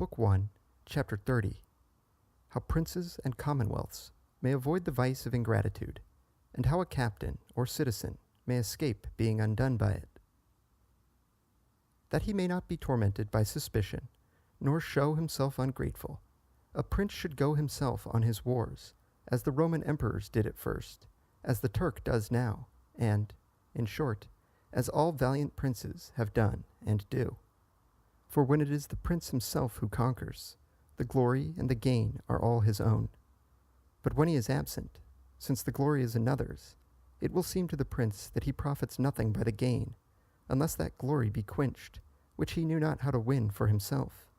Book 1, Chapter 30. How Princes and Commonwealths may avoid the vice of ingratitude, and how a captain or citizen may escape being undone by it. That he may not be tormented by suspicion, nor show himself ungrateful, a prince should go himself on his wars, as the Roman emperors did at first, as the Turk does now, and, in short, as all valiant princes have done and do. For when it is the prince himself who conquers, the glory and the gain are all his own. But when he is absent, since the glory is another's, it will seem to the prince that he profits nothing by the gain, unless that glory be quenched, which he knew not how to win for himself.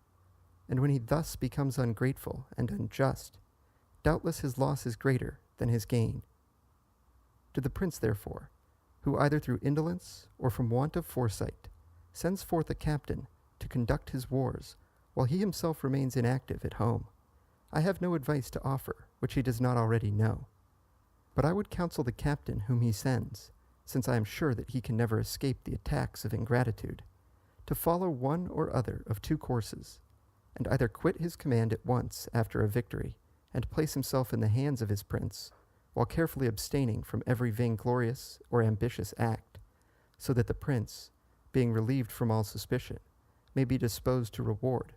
And when he thus becomes ungrateful and unjust, doubtless his loss is greater than his gain. To the prince, therefore, who either through indolence or from want of foresight sends forth a captain to conduct his wars while he himself remains inactive at home, I have no advice to offer which he does not already know. But I would counsel the captain whom he sends, since I am sure that he can never escape the attacks of ingratitude, to follow one or other of two courses, and either quit his command at once after a victory, and place himself in the hands of his prince, while carefully abstaining from every vainglorious or ambitious act, so that the prince, being relieved from all suspicion, may be disposed to reward,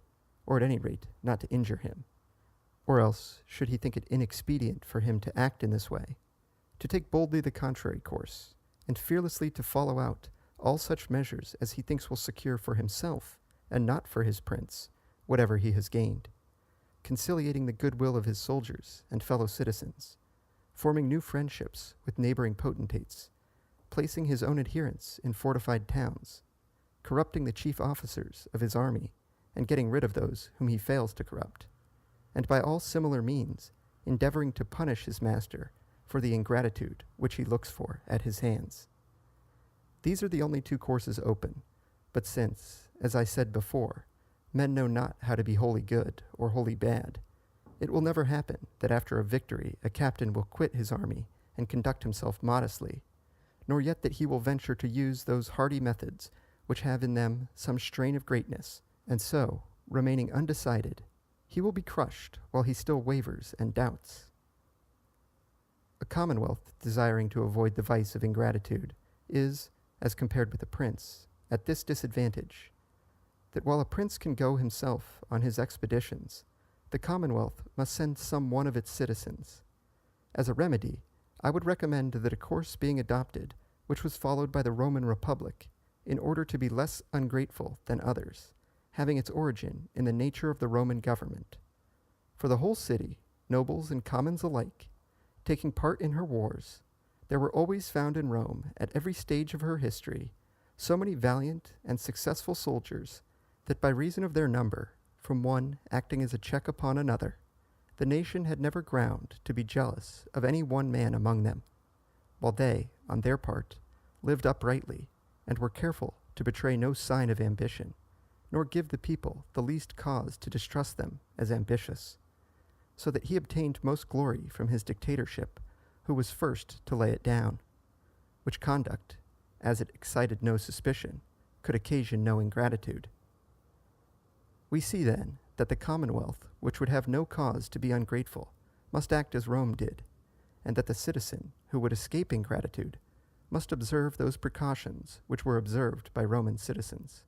or at any rate not to injure him. Or else, should he think it inexpedient for him to act in this way, to take boldly the contrary course, and fearlessly to follow out all such measures as he thinks will secure for himself, and not for his prince, whatever he has gained, conciliating the goodwill of his soldiers and fellow citizens, forming new friendships with neighboring potentates, placing his own adherents in fortified towns, corrupting the chief officers of his army, and getting rid of those whom he fails to corrupt, and by all similar means endeavoring to punish his master for the ingratitude which he looks for at his hands. These are the only two courses open, but since, as I said before, men know not how to be wholly good or wholly bad, it will never happen that after a victory a captain will quit his army and conduct himself modestly, nor yet that he will venture to use those hardy methods which have in them some strain of greatness, and so, remaining undecided, he will be crushed while he still wavers and doubts. A commonwealth desiring to avoid the vice of ingratitude is, as compared with a prince, at this disadvantage, that while a prince can go himself on his expeditions, the commonwealth must send some one of its citizens. As a remedy, I would recommend that a course being adopted which was followed by the Roman Republic, in order to be less ungrateful than others, having its origin in the nature of the Roman government. For the whole city, nobles and commons alike, taking part in her wars, there were always found in Rome, at every stage of her history, so many valiant and successful soldiers, that by reason of their number, from one acting as a check upon another, the nation had never ground to be jealous of any one man among them, while they, on their part, lived uprightly, and were careful to betray no sign of ambition, nor give the people the least cause to distrust them as ambitious, so that he obtained most glory from his dictatorship, who was first to lay it down, which conduct, as it excited no suspicion, could occasion no ingratitude. We see, then, that the commonwealth, which would have no cause to be ungrateful, must act as Rome did, and that the citizen, who would escape ingratitude, must observe those precautions which were observed by Roman citizens.